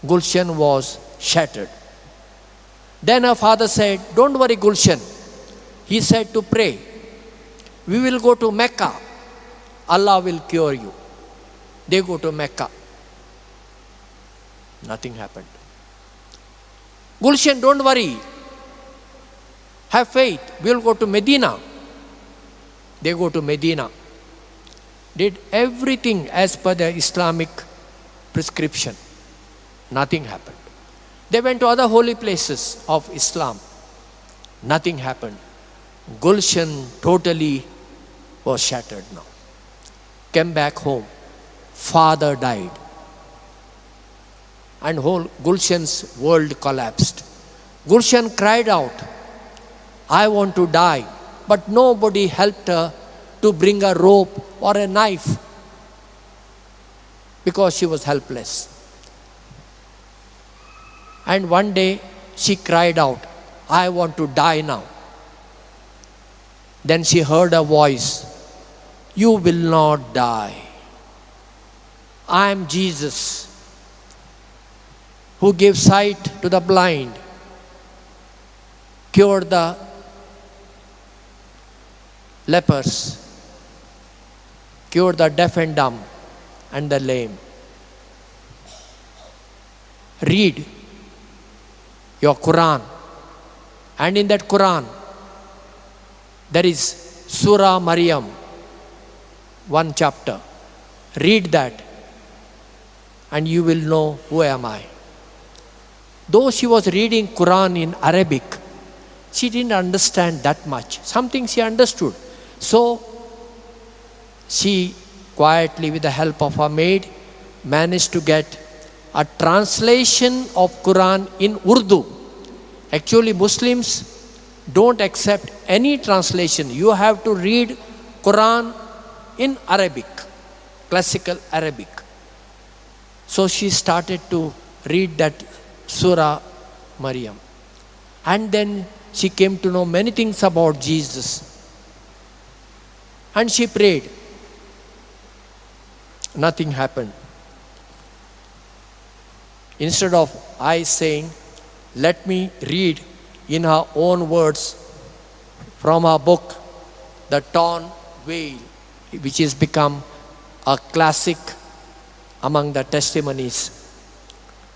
Gulshan was shattered. Then her father said, "Don't worry, Gulshan." He said to pray. "We will go to Mecca. Allah will cure you." They go to Mecca. Nothing happened. "Gulshan, don't worry. Have faith. We will go to Medina." They go to Medina. Did everything as per the Islamic prescription. Nothing happened. They went to other holy places of Islam. Nothing happened. Gulshan totally was shattered now. Came back home. Father died. And whole Gulshan's world collapsed. Gulshan cried out, "I want to die." But nobody helped her to bring a rope or a knife because she was helpless. And one day she cried out, "I want to die now." Then she heard a voice, "You will not die. I am Jesus, who gives sight to the blind, cure the lepers, cure the deaf and dumb and the lame. Read your Quran, and in that Quran there is Surah Maryam, one chapter. Read that and you will know who am I." Though she was reading Quran in Arabic, she didn't understand that much. Something she understood. So she quietly, with the help of her maid, managed to get a translation of Quran in Urdu. Actually, Muslims don't accept any translation. You have to read Quran in Arabic, classical Arabic. So she started to read that Surah Maryam. And then she came to know many things about Jesus. And she prayed. Nothing happened. Instead of I saying, "Let me read in her own words from her book, The Torn Veil," which has become a classic among the testimonies